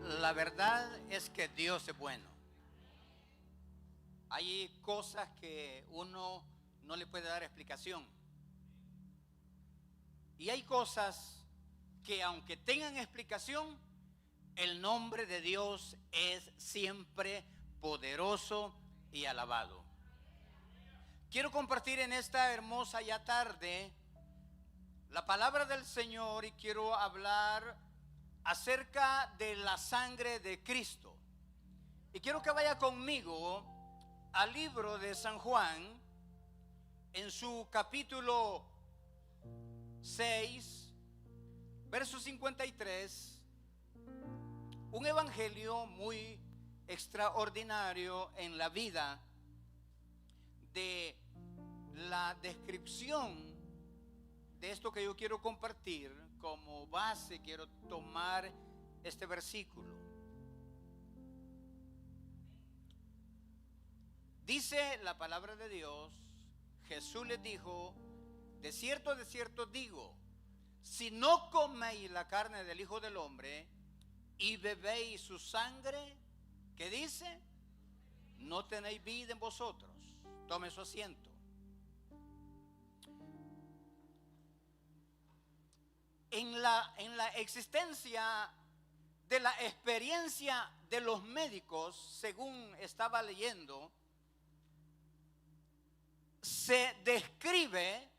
La verdad es que Dios es bueno. Hay cosas que uno no le puede dar explicación. Y hay cosas que aunque tengan explicación, el nombre de Dios es siempre poderoso y alabado. Quiero compartir en esta hermosa ya tarde la palabra del Señor y quiero hablar acerca de la sangre de Cristo. Y quiero que vaya conmigo al libro de San Juan, en su capítulo 6, verso 53, un evangelio muy extraordinario en la vida de la descripción de esto que yo quiero compartir. Como base quiero tomar este versículo. Dice la palabra de Dios: Jesús les dijo: de cierto digo, si no coméis la carne del Hijo del Hombre y bebéis su sangre, ¿qué dice? No tenéis vida en vosotros. Tome su asiento. En la existencia de la experiencia de los médicos, según estaba leyendo, se describe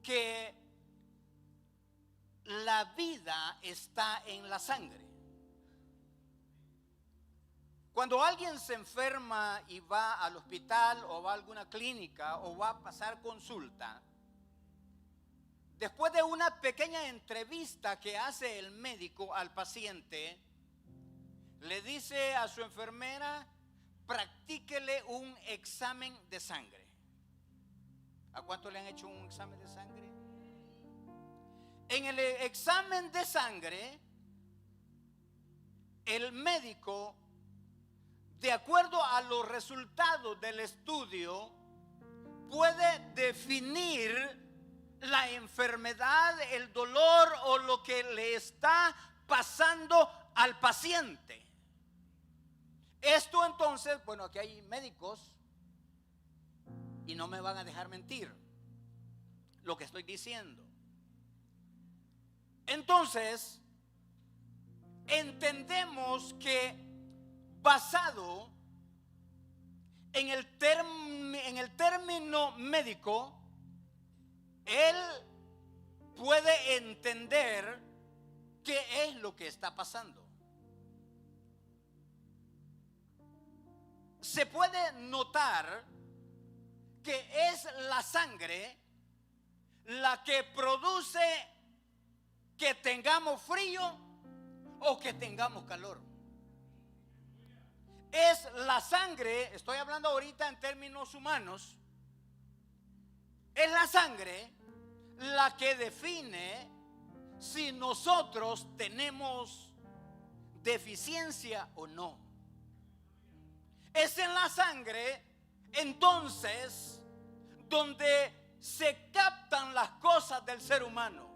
que la vida está en la sangre. Cuando alguien se enferma y va al hospital o va a alguna clínica o va a pasar consulta, después de una pequeña entrevista que hace el médico al paciente, le dice a su enfermera: practíquele un examen de sangre. ¿A cuánto le han hecho un examen de sangre? En el examen de sangre, el médico, de acuerdo a los resultados del estudio, puede definir la enfermedad, el dolor o lo que le está pasando al paciente. Esto entonces, bueno, aquí hay médicos y no me van a dejar mentir lo que estoy diciendo. Entonces, entendemos que basado en el término médico, él puede entender qué es lo que está pasando. Se puede notar que es la sangre la que produce que tengamos frío o que tengamos calor. Es la sangre, estoy hablando ahorita en términos humanos, es la sangre la que define si nosotros tenemos deficiencia o no. Es en la sangre entonces donde se captan las cosas del ser humano.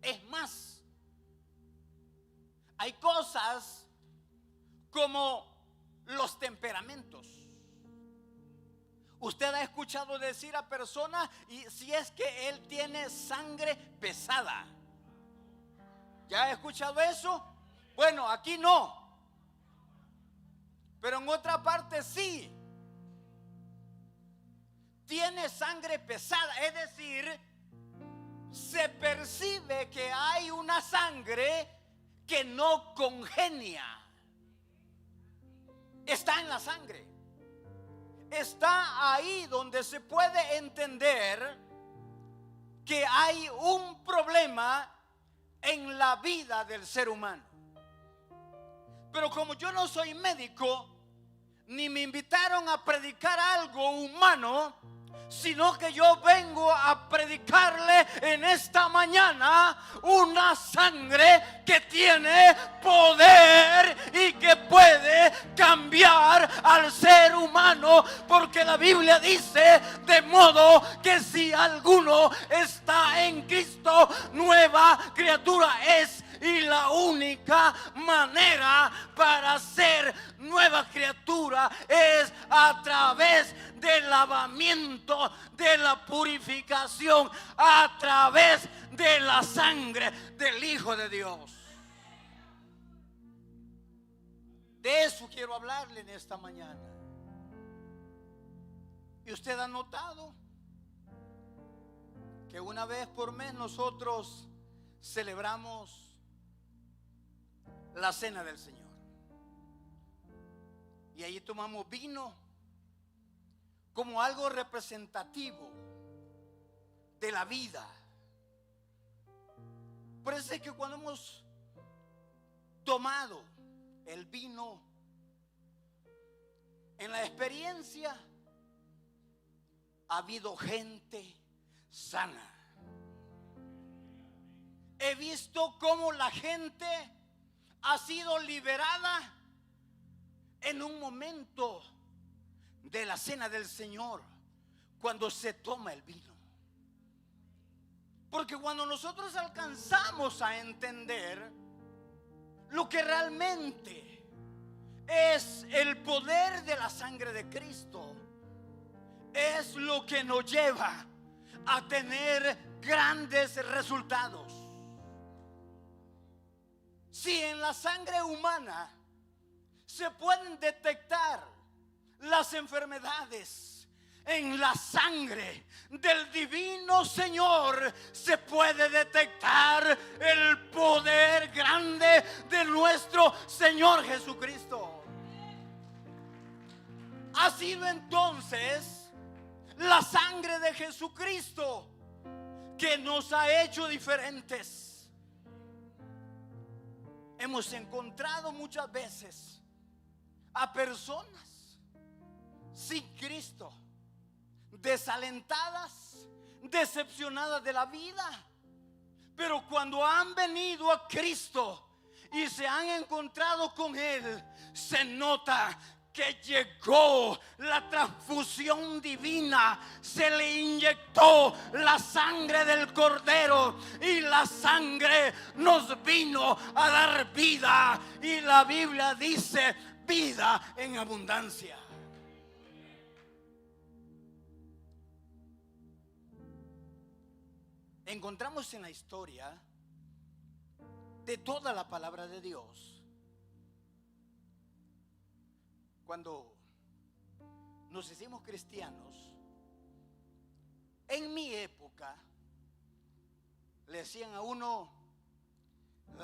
Es más, hay cosas como los temperamentos. Usted ha escuchado decir a personas, y si es que él tiene sangre pesada. ¿Ya ha escuchado eso? Bueno, aquí no, pero en otra parte sí. Tiene sangre pesada, es decir, se percibe que hay una sangre que no congenia. Está en la sangre. Está ahí donde se puede entender que hay un problema en la vida del ser humano. Pero como yo no soy médico, ni me invitaron a predicar algo humano, sino que yo vengo a predicarle en esta mañana una sangre que tiene poder y que puede cambiar al ser humano, porque la Biblia dice: de modo que si alguno está en Cristo, nueva criatura es, y la única manera para ser nueva criatura es a través del lavamiento, de la purificación, a través de la sangre del Hijo de Dios. De eso quiero hablarle en esta mañana. Y usted ha notado que una vez por mes nosotros celebramos la cena del Señor. Y ahí tomamos vino como algo representativo de la vida. Por eso es que cuando hemos tomado el vino, en la experiencia ha habido gente sana. He visto cómo la gente ha sido liberada en un momento de la cena del Señor, cuando se toma el vino. Porque cuando nosotros alcanzamos a entender lo que realmente es el poder de la sangre de Cristo, es lo que nos lleva a tener grandes resultados. Si en la sangre humana se pueden detectar las enfermedades, en la sangre del divino Señor se puede detectar el poder grande de nuestro Señor Jesucristo. Ha sido entonces la sangre de Jesucristo que nos ha hecho diferentes. Hemos encontrado muchas veces a personas sin Cristo, desalentadas, decepcionadas de la vida. Pero cuando han venido a Cristo y se han encontrado con Él, se nota que llegó la transfusión divina, se le inyectó la sangre del Cordero y la sangre nos vino a dar vida. Y la Biblia dice vida en abundancia. Encontramos en la historia de toda la palabra de Dios, cuando nos hicimos cristianos, en mi época le decían a uno: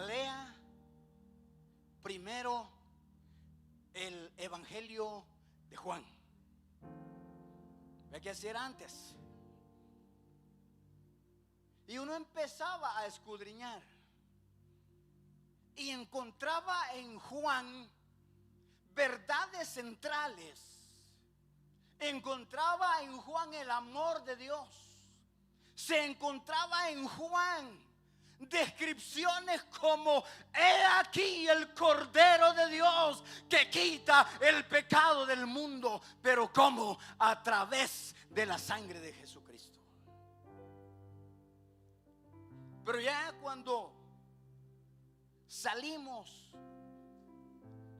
lea primero el Evangelio de Juan. Hay que hacer antes. Y uno empezaba a escudriñar y encontraba en Juan verdades centrales. Encontraba en Juan el amor de Dios. Se encontraba en Juan descripciones como: he aquí el Cordero de Dios que quita el pecado del mundo. Pero ¿cómo? A través de la sangre de Jesucristo. Pero ya cuando salimos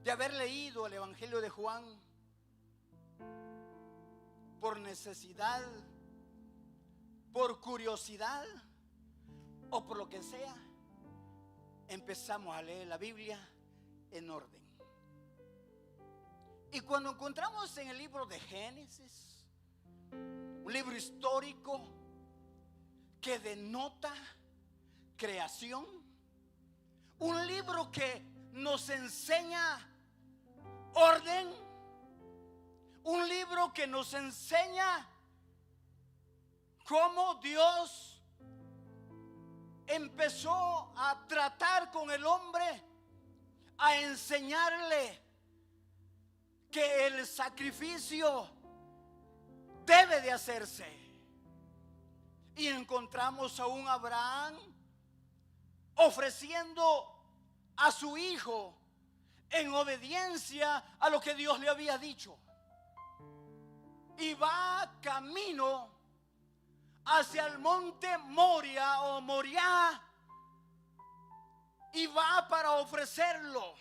de haber leído el Evangelio de Juan, por necesidad, por curiosidad o por lo que sea, empezamos a leer la Biblia en orden. Y cuando encontramos en el libro de Génesis, un libro histórico que denota creación, un libro que nos enseña orden, un libro que nos enseña cómo Dios empezó a tratar con el hombre, a enseñarle que el sacrificio debe de hacerse. Y encontramos a un Abraham ofreciendo a su hijo en obediencia a lo que Dios le había dicho. Y va camino hacia el monte Moria o Moriah. y va para ofrecerlo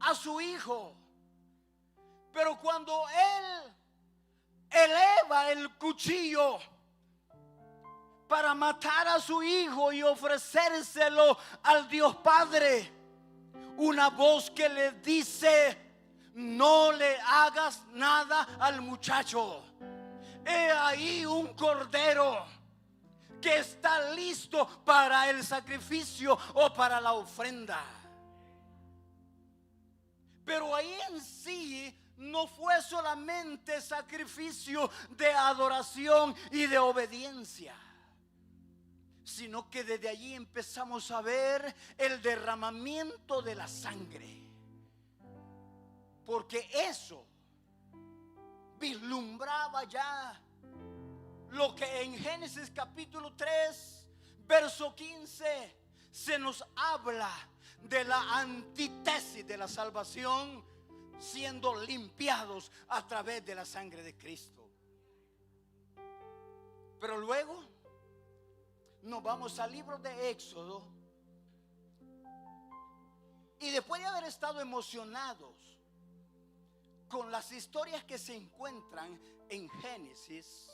a su hijo. Pero cuando él eleva el cuchillo para matar a su hijo y ofrecérselo al Dios Padre, una voz que le dice: no le hagas nada al muchacho. He ahí un cordero que está listo para el sacrificio o para la ofrenda. Pero ahí en sí no fue solamente sacrificio de adoración y de obediencia, sino que desde allí empezamos a ver el derramamiento de la sangre. Porque eso vislumbraba ya lo que en Génesis capítulo 3, verso 15, se nos habla de la antítesis de la salvación, siendo limpiados a través de la sangre de Cristo. Pero luego nos vamos al libro de Éxodo, y después de haber estado emocionados con las historias que se encuentran en Génesis,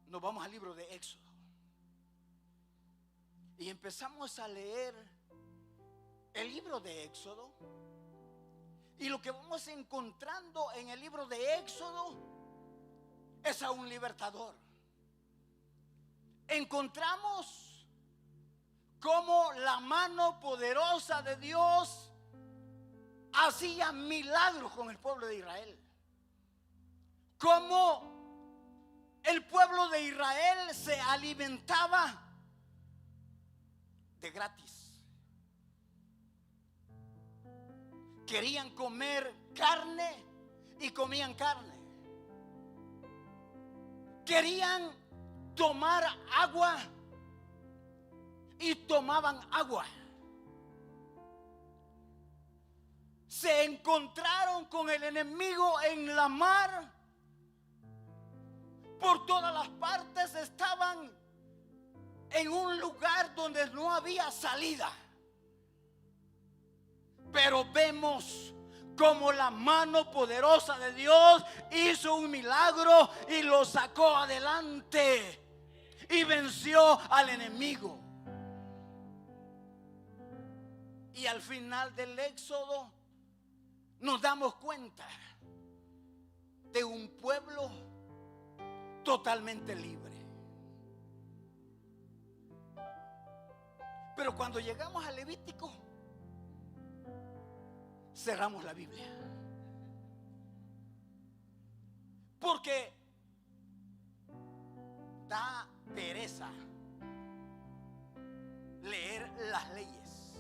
nos vamos al libro de Éxodo y empezamos a leer el libro de Éxodo. Y lo que vamos encontrando en el libro de Éxodo es a un libertador. Encontramos cómo la mano poderosa de Dios hacía milagros con el pueblo de Israel. Cómo el pueblo de Israel se alimentaba de gratis. Querían comer carne y comían carne. Querían tomar agua y tomaban agua. Se encontraron con el enemigo en la mar. Por todas las partes estaban en un lugar donde no había salida. Pero vemos como la mano poderosa de Dios hizo un milagro y lo sacó adelante y venció al enemigo. Y al final del Éxodo nos damos cuenta de un pueblo totalmente libre. Pero cuando llegamos a Levítico, cerramos la Biblia, porque da pereza leer las leyes.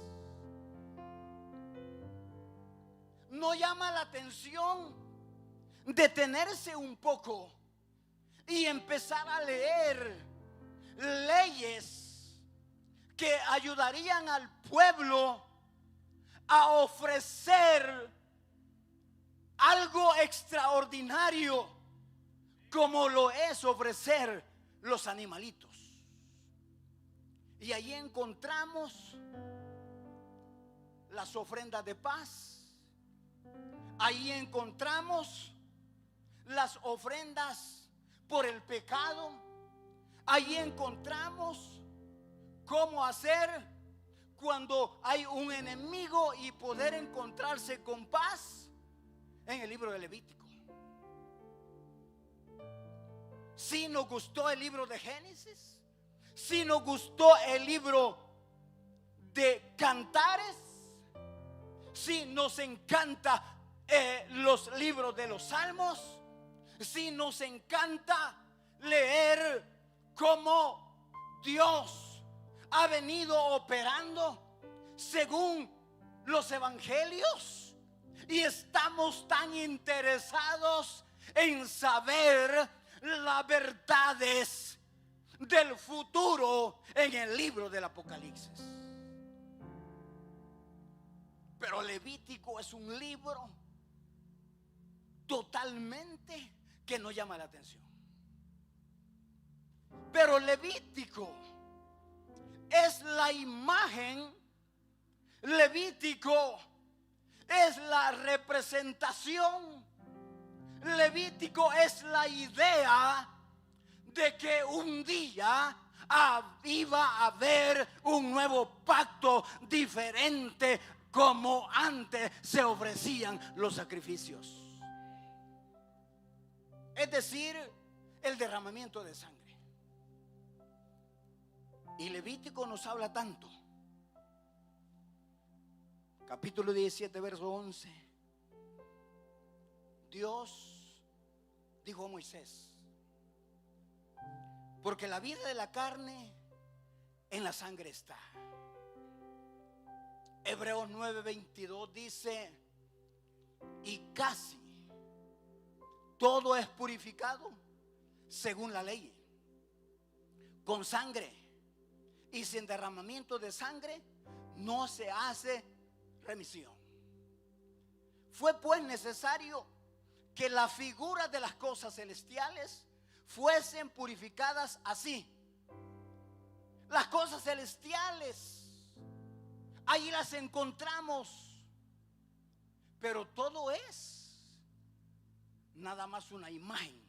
No llama la atención detenerse un poco y empezar a leer leyes que ayudarían al pueblo a ofrecer algo extraordinario, como lo es ofrecer los animalitos. Y allí encontramos las ofrendas de paz. Ahí encontramos las ofrendas por el pecado. Ahí encontramos cómo hacer cuando hay un enemigo y poder encontrarse con paz en el libro de Levítico. Si nos gustó el libro de Génesis, si nos gustó el libro de Cantares, si nos encanta los libros de los Salmos, si nos encanta leer cómo Dios ha venido operando según los evangelios, y estamos tan interesados en saber las verdades del futuro en el libro del Apocalipsis. Pero Levítico es un libro totalmente que no llama la atención. Pero Levítico es la imagen, Levítico es la representación, Levítico es la idea de que un día iba a haber un nuevo pacto diferente como antes se ofrecían los sacrificios. Es decir, el derramamiento de sangre. Y Levítico nos habla tanto. Capítulo 17, verso 11. Dios dijo a Moisés: porque la vida de la carne en la sangre está. Hebreos 9:22 dice: y casi todo es purificado según la ley, con sangre, y sin derramamiento de sangre no se hace remisión. Fue pues necesario que la figura de las cosas celestiales fuesen purificadas así. Las cosas celestiales, ahí las encontramos, pero todo es nada más una imagen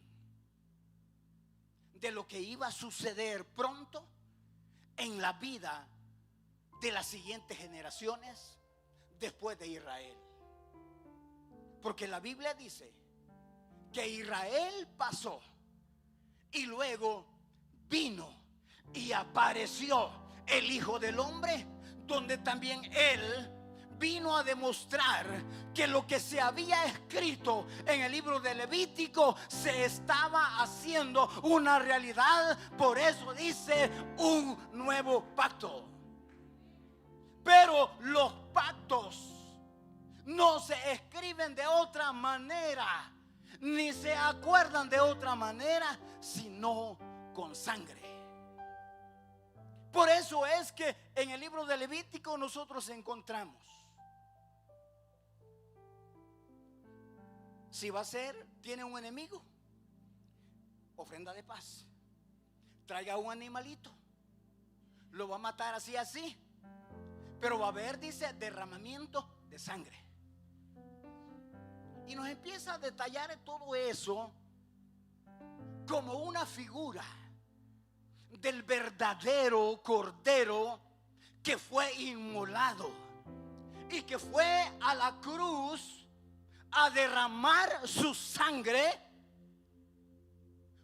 de lo que iba a suceder pronto en la vida de las siguientes generaciones después de Israel. Porque la Biblia dice que Israel pasó y luego vino y apareció el Hijo del Hombre, donde también él vino a demostrar que lo que se había escrito en el libro de Levítico se estaba haciendo una realidad. Por eso dice un nuevo pacto. Pero los pactos no se escriben de otra manera, ni se acuerdan de otra manera, sino con sangre. Por eso es que en el libro de Levítico nosotros encontramos: si va a ser, tiene un enemigo, ofrenda de paz, traiga un animalito, lo va a matar así, pero va a haber, dice, derramamiento de sangre. Y nos empieza a detallar todo eso como una figura del verdadero cordero que fue inmolado y que fue a la cruz a derramar su sangre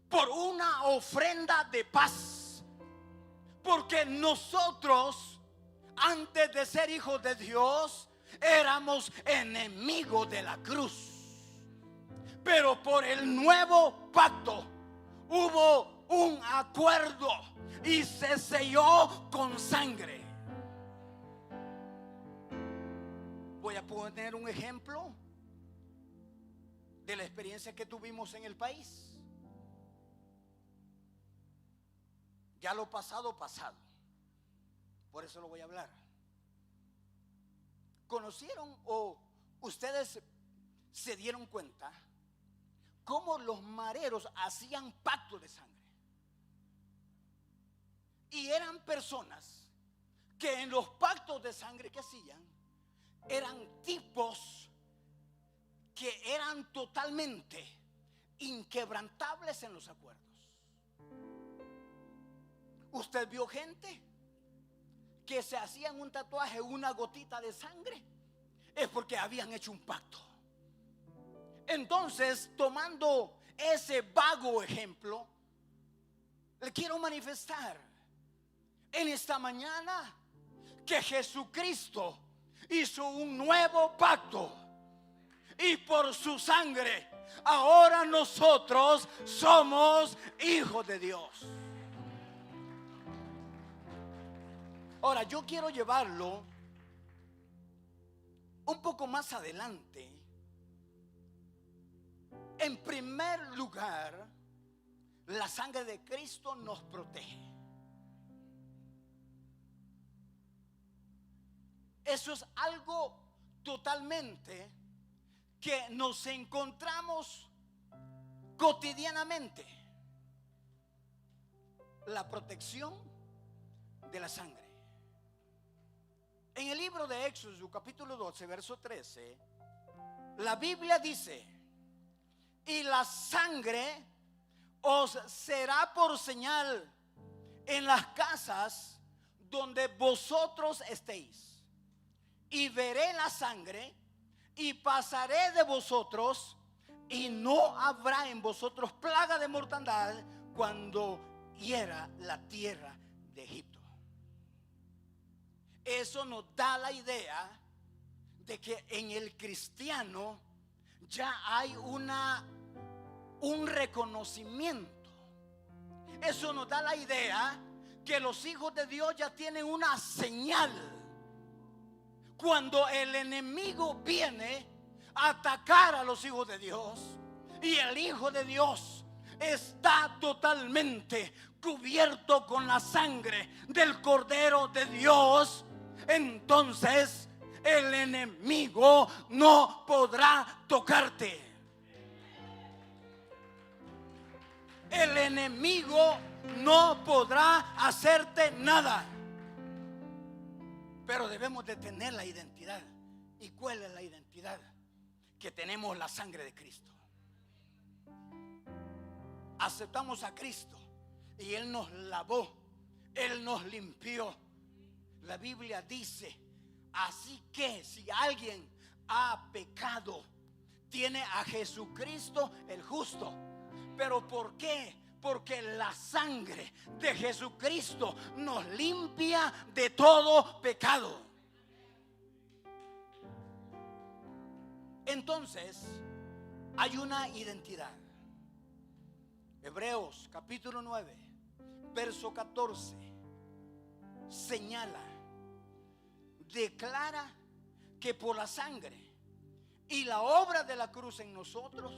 por una ofrenda de paz. Porque nosotros, antes de ser hijos de Dios, éramos enemigos de la cruz. Pero por el nuevo pacto hubo un acuerdo y se selló con sangre. Voy a poner un ejemplo de la experiencia que tuvimos en el país. Ya lo pasado, por eso lo voy a hablar. ¿Conocieron o ustedes se dieron cuenta cómo los mareros hacían pacto de sangre? Y eran personas que en los pactos de sangre que hacían eran tipos que eran totalmente inquebrantables en los acuerdos. ¿Usted vio gente que se hacían un tatuaje, una gotita de sangre? Es porque habían hecho un pacto. Entonces, tomando ese vago ejemplo, le quiero manifestar en esta mañana que Jesucristo hizo un nuevo pacto, y por su sangre ahora nosotros somos hijos de Dios. Ahora yo quiero llevarlo un poco más adelante. En primer lugar, la sangre de Cristo nos protege. Eso es algo totalmente que nos encontramos cotidianamente. La protección de la sangre. En el libro de Éxodo, capítulo 12, verso 13, la Biblia dice: y la sangre os será por señal en las casas donde vosotros estéis, y veré la sangre y pasaré de vosotros, y no habrá en vosotros plaga de mortandad cuando hiera la tierra de Egipto. Eso nos da la idea de que en el cristiano ya hay un reconocimiento. Eso nos da la idea que los hijos de Dios ya tienen una señal. Cuando el enemigo viene a atacar a los hijos de Dios y el Hijo de Dios está totalmente cubierto con la sangre del Cordero de Dios, entonces el enemigo no podrá tocarte. El enemigo no podrá hacerte nada. Pero debemos de tener la identidad. ¿Y cuál es la identidad? Que tenemos la sangre de Cristo. Aceptamos a Cristo y Él nos lavó, Él nos limpió. La Biblia dice: así que si alguien ha pecado, tiene a Jesucristo el justo. ¿Pero por qué? Porque la sangre de Jesucristo nos limpia de todo pecado. Entonces hay una identidad. Hebreos capítulo 9, verso 14 señala, declara que por la sangre y la obra de la cruz en nosotros,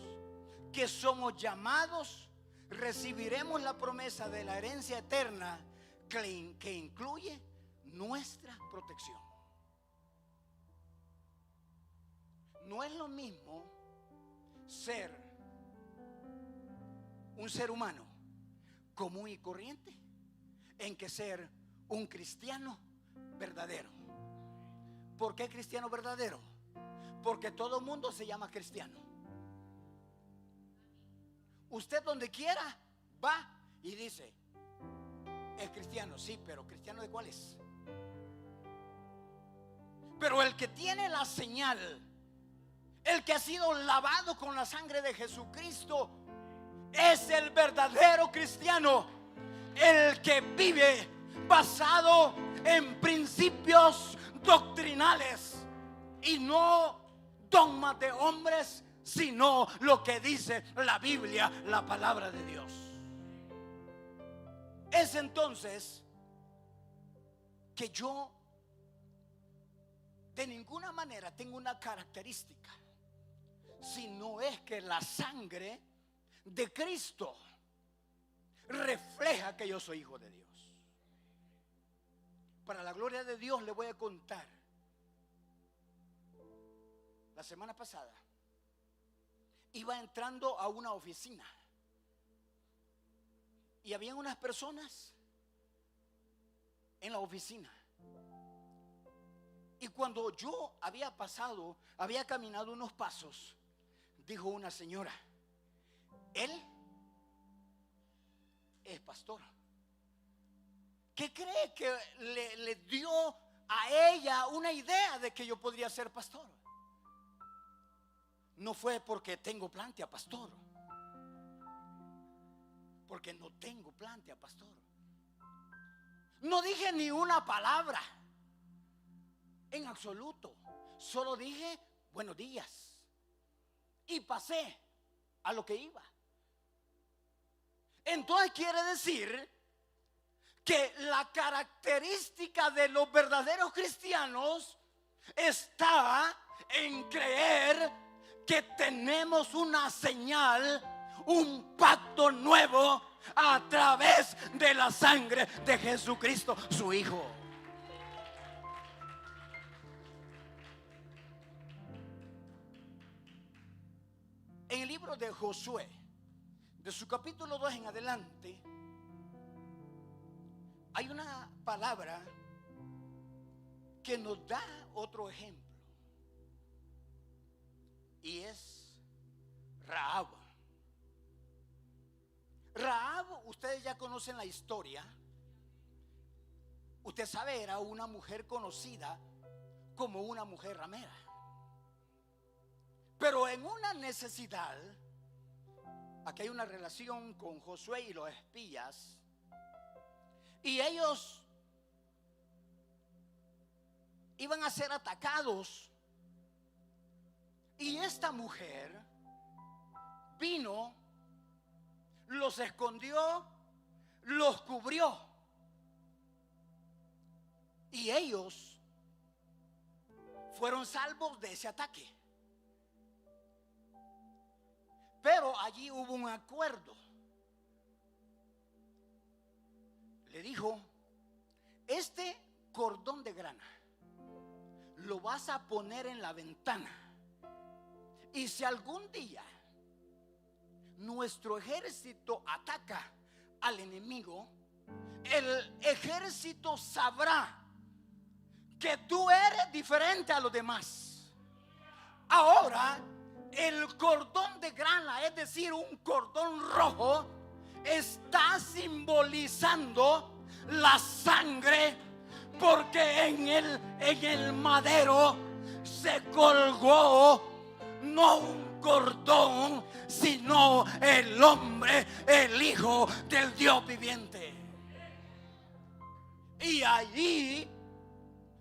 que somos llamados, recibiremos la promesa de la herencia eterna que incluye nuestra protección. No es lo mismo ser un ser humano común y corriente en que ser un cristiano verdadero. ¿Por qué cristiano verdadero? Porque todo el mundo se llama cristiano. Usted donde quiera va y dice: es cristiano. Sí, pero ¿cristiano de cuál es? Pero el que tiene la señal, el que ha sido lavado con la sangre de Jesucristo, es el verdadero cristiano. El que vive basado en principios doctrinales y no dogmas de hombres, sino lo que dice la Biblia, la palabra de Dios. Es entonces que yo de ninguna manera tengo una característica, sino es que la sangre de Cristo refleja que yo soy hijo de Dios. Para la gloria de Dios le voy a contar. La semana pasada iba entrando a una oficina y había unas personas en la oficina. Y cuando yo había caminado unos pasos, dijo una señora: él es pastor. ¿Qué cree que le dio a ella una idea de que yo podría ser pastor? No fue porque tengo plante a pastor, porque no tengo plante a pastor. No dije ni una palabra en absoluto, solo dije buenos días y pasé a lo que iba. Entonces quiere decir que la característica de los verdaderos cristianos está en creer que tenemos una señal, un pacto nuevo a través de la sangre de Jesucristo, su Hijo. En el libro de Josué, de su capítulo 2 en adelante, hay una palabra que nos da otro ejemplo, y es Rahab. Rahab, ustedes ya conocen la historia. Usted sabe, era una mujer conocida como una mujer ramera. Pero en una necesidad, aquí hay una relación con Josué y los espías, y ellos iban a ser atacados, y esta mujer vino, los escondió, los cubrió, y ellos fueron salvos de ese ataque. Pero allí hubo un acuerdo. Le dijo: este cordón de grana lo vas a poner en la ventana, y si algún día nuestro ejército ataca al enemigo, el ejército sabrá que tú eres diferente a los demás. Ahora, el cordón de grana, es decir, un cordón rojo, está simbolizando la sangre, porque en el madero se colgó no un cordón, sino el hombre, el Hijo del Dios viviente. Y allí,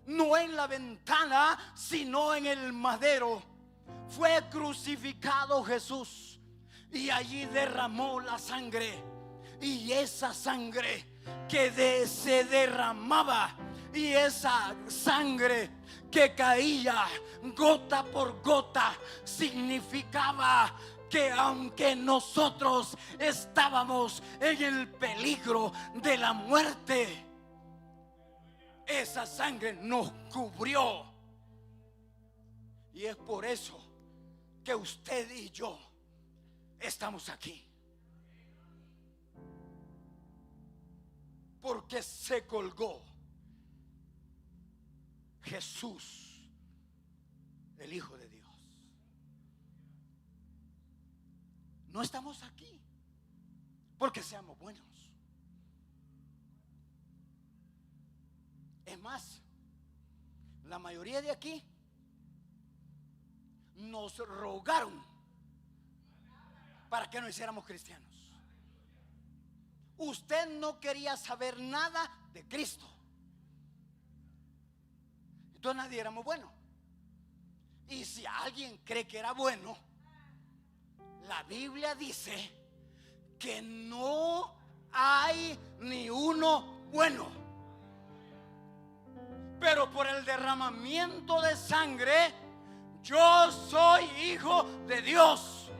no en la ventana, sino en el madero, fue crucificado Jesús, y allí derramó la sangre. Y esa sangre que se derramaba, y esa sangre que caía gota por gota, significaba que aunque nosotros estábamos en el peligro de la muerte, esa sangre nos cubrió. Y es por eso que usted y yo estamos aquí, porque se colgó Jesús, el Hijo de Dios. No estamos aquí porque seamos buenos. Es más, la mayoría de aquí nos rogaron para que no hiciéramos cristianos. Usted no quería saber nada de Cristo, entonces nadie éramos buenos. Y si alguien cree que era bueno, la Biblia dice que no hay ni uno bueno. Pero por el derramamiento de sangre, yo soy hijo de Dios.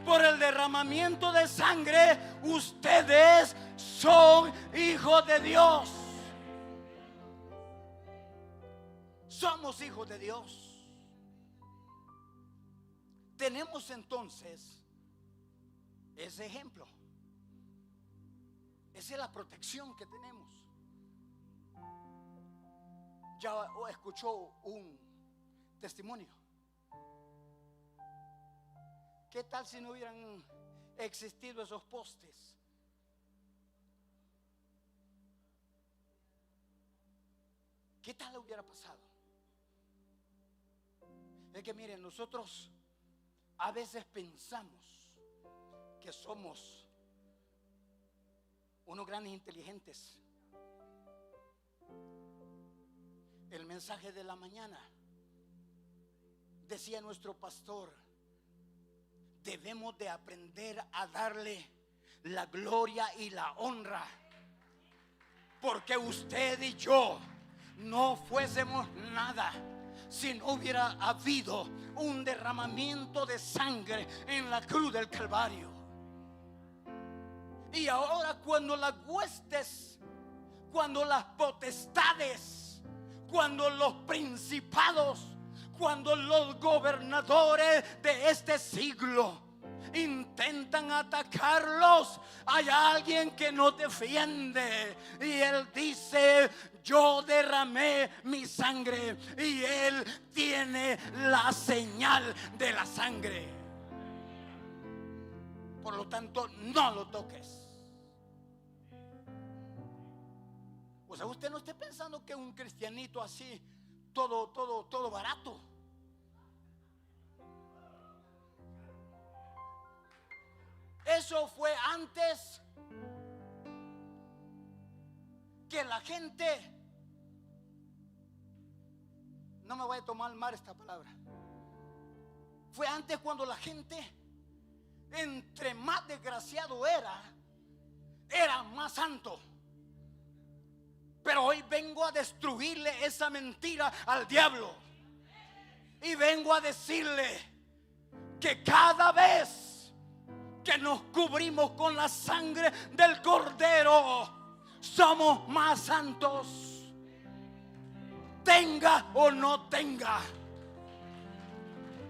Por el derramamiento de sangre, ustedes son hijos de Dios. Somos hijos de Dios. Tenemos entonces ese ejemplo. Esa es la protección que tenemos. Ya escuchó un testimonio. ¿Qué tal si no hubieran existido esos postes? ¿Qué tal hubiera pasado? Es que miren, nosotros a veces pensamos que somos unos grandes inteligentes. El mensaje de la mañana decía nuestro pastor: debemos de aprender a darle la gloria y la honra, porque usted y yo no fuésemos nada si no hubiera habido un derramamiento de sangre en la cruz del Calvario. Y ahora, cuando las huestes, cuando las potestades, cuando los principados, cuando los gobernadores de este siglo intentan atacarlos, hay alguien que nos defiende. Y Él dice: yo derramé mi sangre y Él tiene la señal de la sangre. Por lo tanto, no lo toques. O sea, usted no esté pensando que un cristianito así, todo barato. Eso fue antes que la gente, no me voy a tomar mal esta palabra, fue antes cuando la gente, entre más desgraciado era más santo. Pero hoy vengo a destruirle esa mentira al diablo. Y vengo a decirle que cada vez que nos cubrimos con la sangre del Cordero, somos más santos. Tenga o no tenga,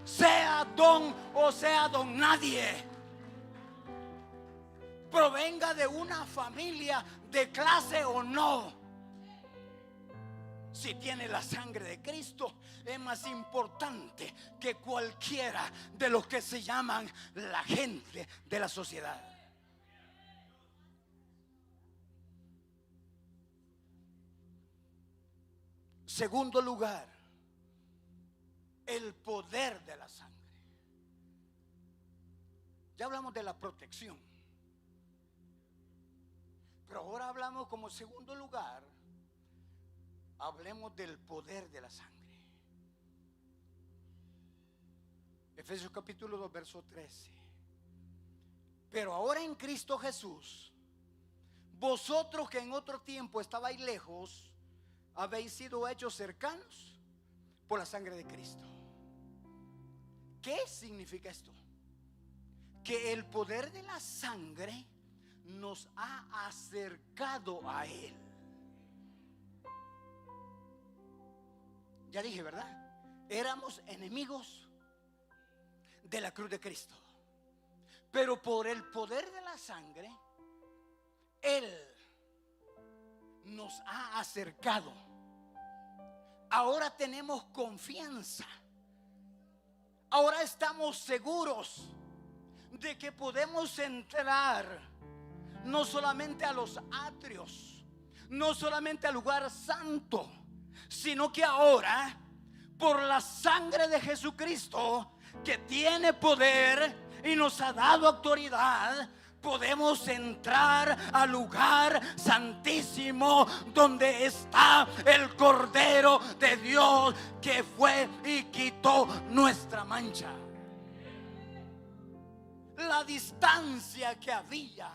sea don o sea don nadie, provenga de una familia de clase o no, si tiene la sangre de Cristo, es más importante que cualquiera de los que se llaman la gente de la sociedad. Segundo lugar, el poder de la sangre. Ya hablamos de la protección, pero ahora hablamos como segundo lugar. Hablemos del poder de la sangre. Efesios capítulo 2, verso 13. Pero ahora en Cristo Jesús, vosotros que en otro tiempo estabais lejos, habéis sido hechos cercanos por la sangre de Cristo. ¿Qué significa esto? Que el poder de la sangre nos ha acercado a Él. Ya dije, ¿verdad? Éramos enemigos de la cruz de Cristo, pero por el poder de la sangre, Él nos ha acercado. Ahora tenemos confianza. Ahora estamos seguros de que podemos entrar no solamente a los atrios, no solamente al lugar santo, sino que ahora, por la sangre de Jesucristo, que tiene poder y nos ha dado autoridad, podemos entrar al lugar santísimo donde está el Cordero de Dios que fue y quitó nuestra mancha. La distancia que había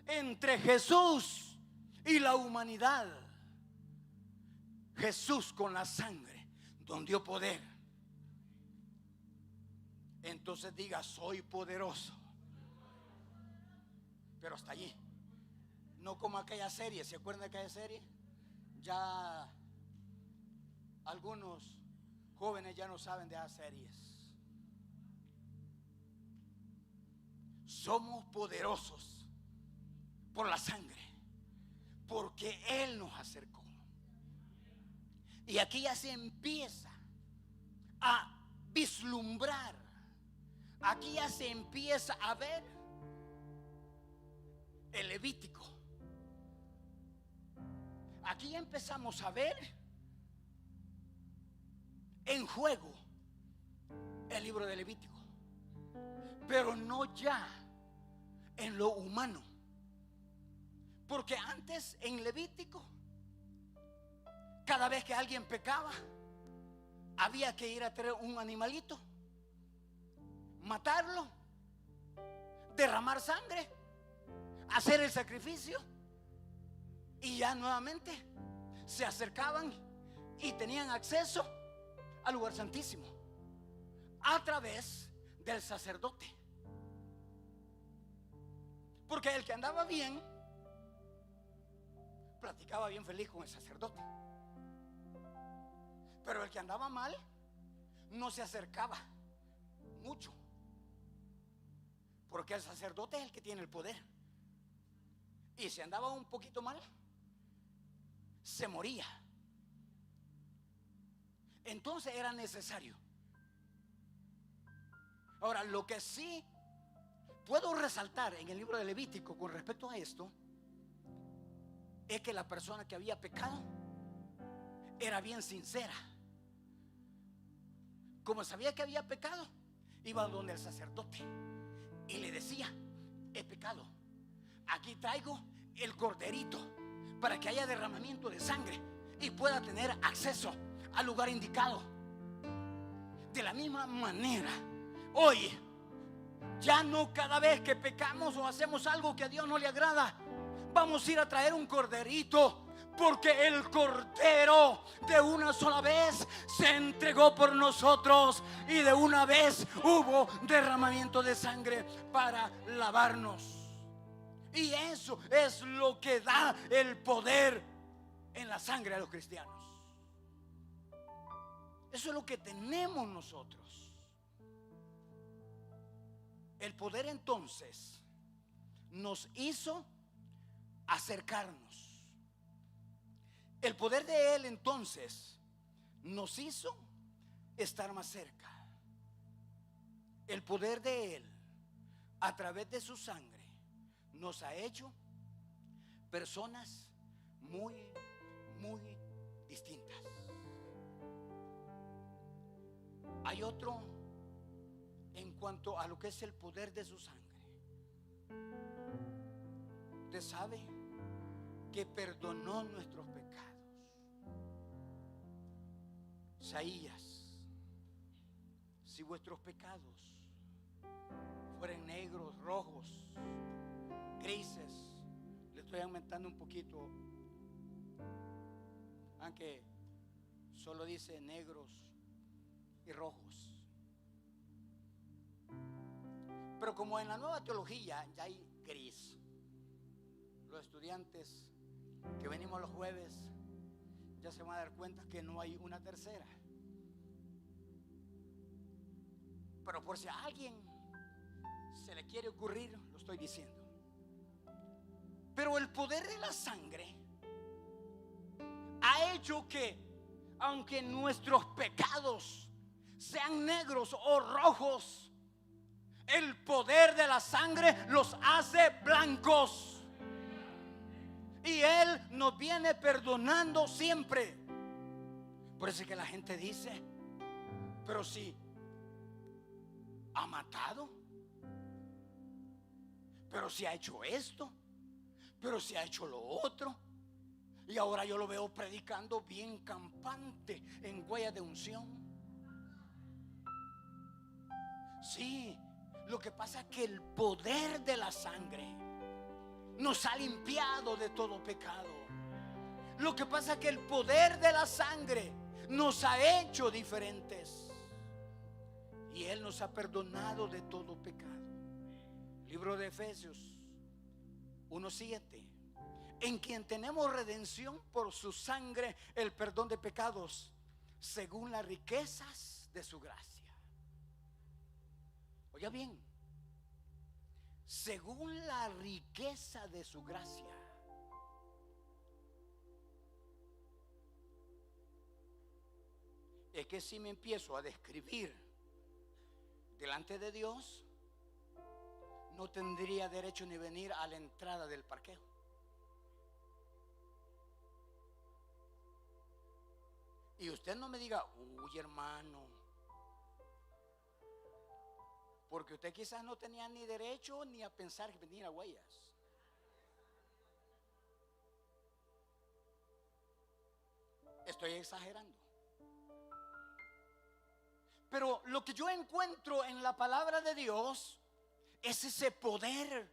entre Jesús y la humanidad, Jesús con la sangre donde dio poder. Entonces diga: soy poderoso. Pero hasta allí. No como aquella serie. ¿Se acuerdan de aquella serie? Ya algunos jóvenes ya no saben de esas series. Somos poderosos por la sangre, porque Él nos acercó. Y aquí ya se empieza a vislumbrar, aquí ya se empieza a ver el Levítico. Aquí ya empezamos a ver en juego el libro de Levítico, pero no ya en lo humano, porque antes en Levítico, cada vez que alguien pecaba, había que ir a traer un animalito, matarlo, derramar sangre, hacer el sacrificio, y ya nuevamente se acercaban y tenían acceso al lugar santísimo a través del sacerdote. Porque el que andaba bien platicaba bien feliz con el sacerdote, pero el que andaba mal no se acercaba mucho. Porque el sacerdote es el que tiene el poder. Y si andaba un poquito mal, se moría. Entonces era necesario. Ahora, lo que sí puedo resaltar en el libro de Levítico con respecto a esto es que la persona que había pecado era bien sincera. Como sabía que había pecado, iba donde el sacerdote y le decía: he pecado, aquí traigo el corderito para que haya derramamiento de sangre y pueda tener acceso al lugar indicado. De la misma manera, hoy ya no cada vez que pecamos o hacemos algo que a Dios no le agrada, vamos a ir a traer un corderito, porque el cordero de una sola vez se entregó por nosotros y de una vez hubo derramamiento de sangre para lavarnos. Y eso es lo que da el poder en la sangre a los cristianos. Eso es lo que tenemos nosotros. El poder entonces nos hizo acercarnos. El poder de Él entonces nos hizo estar más cerca. El poder de Él a través de su sangre nos ha hecho personas muy, muy distintas. Hay otro en cuanto a lo que es el poder de su sangre. Usted sabe que perdonó nuestros pecados. Isaías: si vuestros pecados fueren negros, rojos, grises, le estoy aumentando un poquito, aunque solo dice negros y rojos. Pero como en la nueva teología ya hay gris, los estudiantes que venimos los jueves ya se van a dar cuenta que no hay una tercera. Pero por si a alguien se le quiere ocurrir, lo estoy diciendo. Pero el poder de la sangre ha hecho que, aunque nuestros pecados sean negros o rojos, el poder de la sangre los hace blancos. Y Él nos viene perdonando siempre. Por eso es que la gente dice: pero si ha matado, pero si ha hecho esto, pero si ha hecho lo otro. Y ahora yo lo veo predicando bien campante en huella de unción. Sí, lo que pasa es que el poder de la sangre nos ha limpiado de todo pecado. Lo que pasa es que el poder de la sangre nos ha hecho diferentes y Él nos ha perdonado de todo pecado. Libro de Efesios 1:7: en quien tenemos redención por su sangre, el perdón de pecados, según las riquezas de su gracia. Oiga bien, según la riqueza de su gracia. Es que si me empiezo a describir delante de Dios, no tendría derecho ni venir a la entrada del parqueo. Y usted no me diga: uy, hermano, porque usted quizás no tenía ni derecho ni a pensar venir a huellas. Estoy exagerando. Pero lo que yo encuentro en la palabra de Dios es ese poder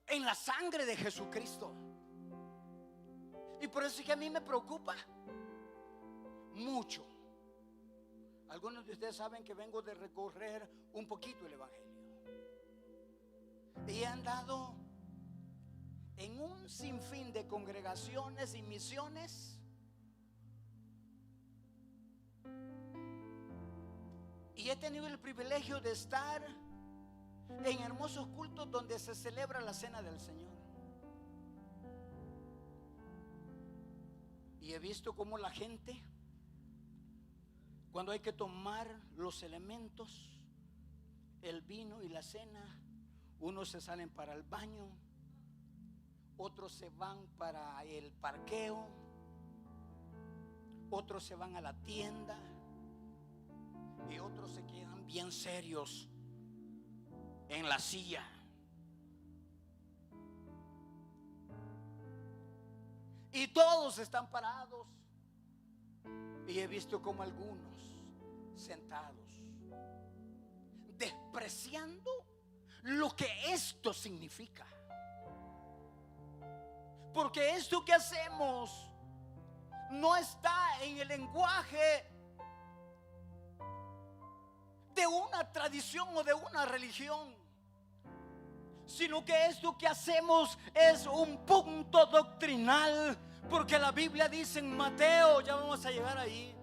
en la sangre de Jesucristo. Y por eso es que a mí me preocupa mucho. Algunos de ustedes saben que vengo de recorrer un poquito el Evangelio y he andado en un sinfín de congregaciones y misiones, y he tenido el privilegio de estar en hermosos cultos donde se celebra la cena del Señor. Y he visto cómo la gente, cuando hay que tomar los elementos, el vino y la cena, unos se salen para el baño, otros se van para el parqueo, otros se van a la tienda y otros se quedan bien serios en la silla. Y todos están parados. Y he visto como algunos sentados, despreciando lo que esto significa. Porque esto que hacemos no está en el lenguaje de una tradición o de una religión, sino que esto que hacemos es un punto doctrinal. Porque la Biblia dice en Mateo, ya vamos a llegar ahí,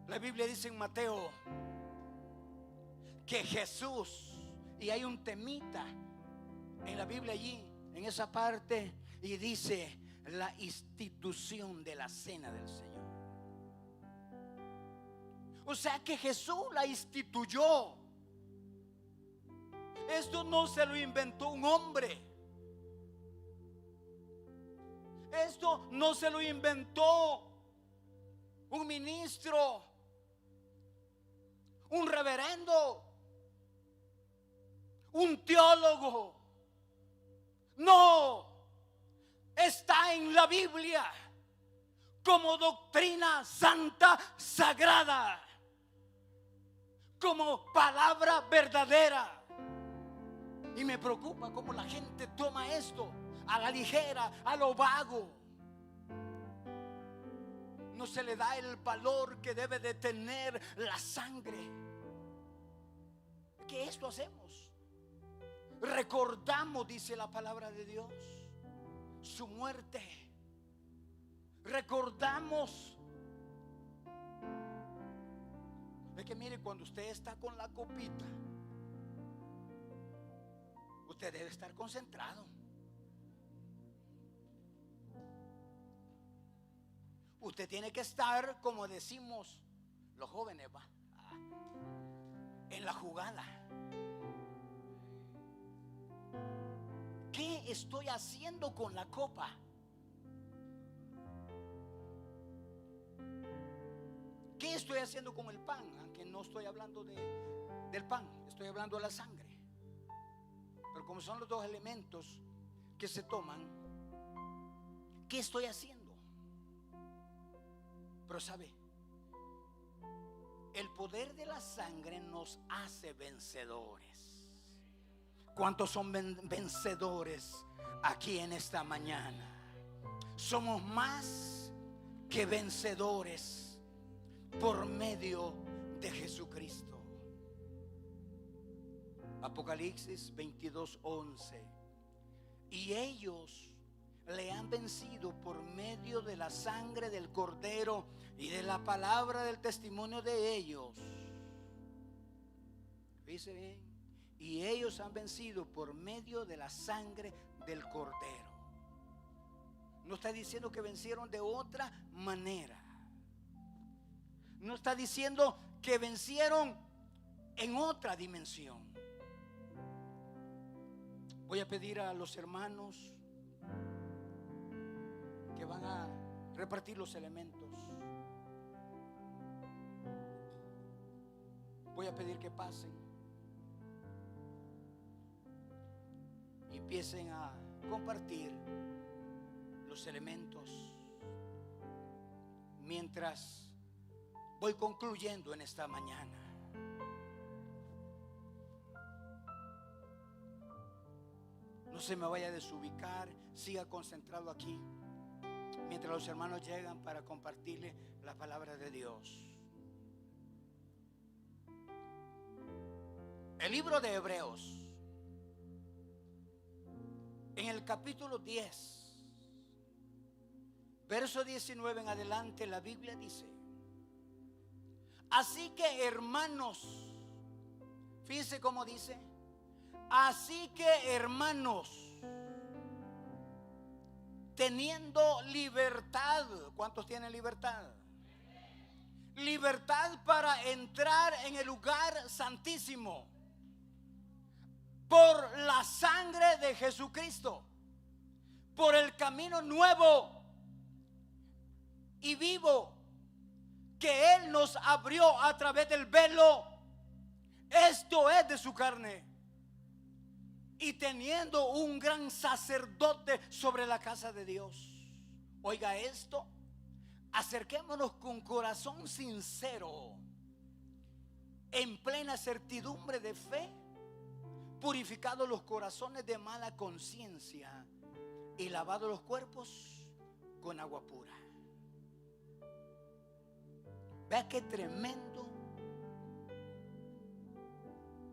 la Biblia dice en Mateo que Jesús, y hay un temita en la Biblia allí, en esa parte, y dice la institución de la cena del Señor. O sea que Jesús la instituyó. Esto no se lo inventó un hombre. Esto no se lo inventó un ministro, un reverendo, un teólogo. No, está en la Biblia como doctrina santa, sagrada, como palabra verdadera. Y me preocupa cómo la gente toma esto a la ligera, a lo vago. No se le da el valor que debe de tener la sangre. Que esto hacemos. Recordamos, dice la palabra de Dios, su muerte. Recordamos. Es que mire, cuando usted está con la copita, usted debe estar concentrado. Usted tiene que estar, como decimos los jóvenes, en la jugada. ¿Qué estoy haciendo con la copa? ¿Qué estoy haciendo con el pan? Aunque no estoy hablando del pan, estoy hablando de la sangre. Pero como son los dos elementos que se toman, ¿qué estoy haciendo? Pero sabe, el poder de la sangre nos hace vencedores. ¿Cuántos son vencedores aquí en esta mañana? Somos más que vencedores por medio de Jesucristo. Apocalipsis 22:11. Y ellos le han vencido por medio de la sangre del Cordero y de la palabra del testimonio de ellos. Dice bien, y ellos han vencido por medio de la sangre del Cordero. No está diciendo que vencieron de otra manera. No está diciendo que vencieron en otra dimensión. Voy a pedir a los hermanos que van a repartir los elementos. Voy a pedir que pasen y empiecen a compartir los elementos mientras voy concluyendo en esta mañana. No se me vaya a desubicar, siga concentrado aquí mientras los hermanos llegan para compartirle la palabra de Dios. El libro de Hebreos, en el capítulo 10, verso 19 en adelante, la Biblia dice: así que, hermanos, fíjense cómo dice, Así que, hermanos, teniendo libertad, ¿cuántos tienen libertad? Libertad para entrar en el lugar santísimo por la sangre de Jesucristo, por el camino nuevo y vivo que Él nos abrió a través del velo. Esto es de su carne. Y teniendo un gran sacerdote sobre la casa de Dios. Oiga esto. Acerquémonos con corazón sincero, en plena certidumbre de fe, purificados los corazones de mala conciencia y lavados los cuerpos con agua pura. Vea qué tremendo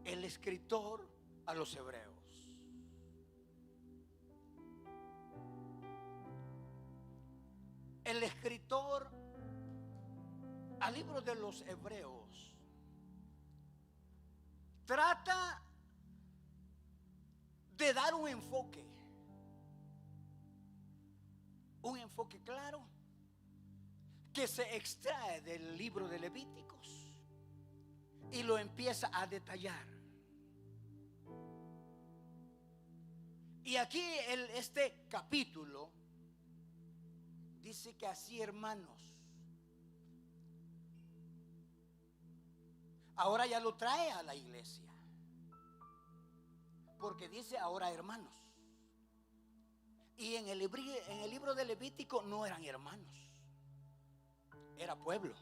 el escritor a los hebreos. El escritor al libro de los hebreos trata de dar un enfoque claro que se extrae del libro de Levíticos y lo empieza a detallar. Y aquí este capítulo dice que así, hermanos, ahora ya lo trae a la iglesia, porque dice ahora hermanos. Y en el libro de Levítico no eran hermanos, era pueblo.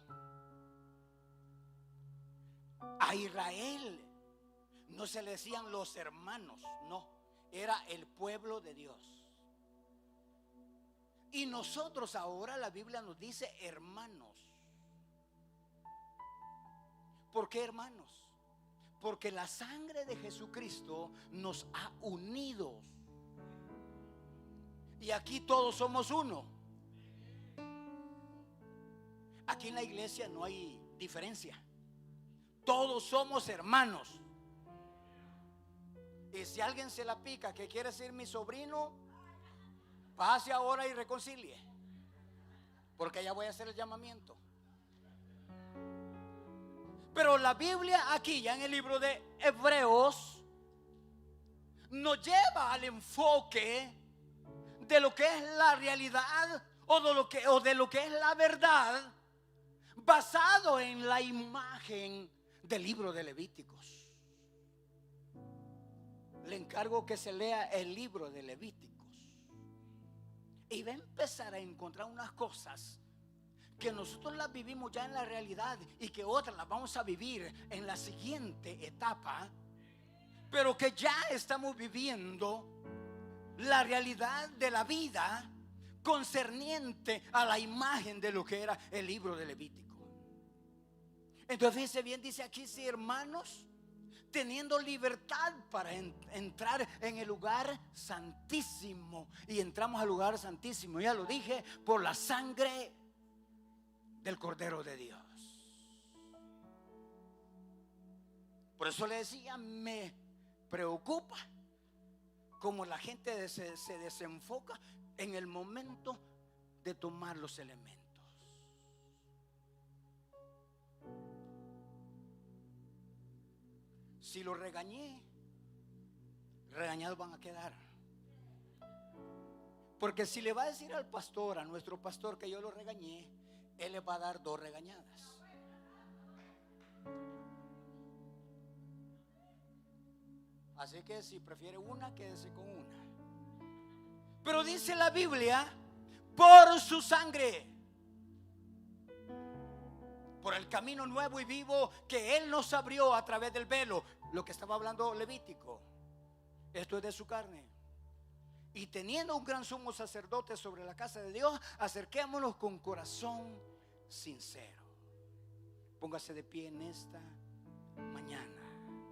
A Israel no se le decían los hermanos, no, era el pueblo de Dios. Y nosotros ahora la Biblia nos dice hermanos. ¿Por qué hermanos? Porque la sangre de Jesucristo nos ha unidos. Y aquí todos somos uno. Aquí en la iglesia no hay diferencia. Todos somos hermanos. Y si alguien se la pica que quiere ser mi sobrino, pase ahora y reconcilie, porque ya voy a hacer el llamamiento. Pero la Biblia aquí, ya en el libro de Hebreos, nos lleva al enfoque de lo que es la realidad o de lo que es la verdad, basado en la imagen del libro de Levíticos. Le encargo que se lea el libro de Levíticos y va a empezar a encontrar unas cosas que nosotros las vivimos ya en la realidad y que otras las vamos a vivir en la siguiente etapa, pero que ya estamos viviendo la realidad de la vida concerniente a la imagen de lo que era el libro de Levítico. Entonces fíjense bien, dice aquí, sí, hermanos, teniendo libertad para entrar en el lugar santísimo. Y entramos al lugar santísimo, ya lo dije, por la sangre del Cordero de Dios. Por eso le decía, me preocupa como la gente se desenfoca en el momento de tomar los elementos. Si lo regañé, regañados van a quedar. Porque si le va a decir al pastor, a nuestro pastor, que yo lo regañé, él le va a dar 2 regañadas. Así que si prefiere una, quédese con una. Pero dice la Biblia, por su sangre, por el camino nuevo y vivo que Él nos abrió a través del velo. Lo que estaba hablando Levítico, esto es de su carne. Y teniendo un gran sumo sacerdote sobre la casa de Dios, acerquémonos con corazón sincero. Póngase de pie en esta mañana.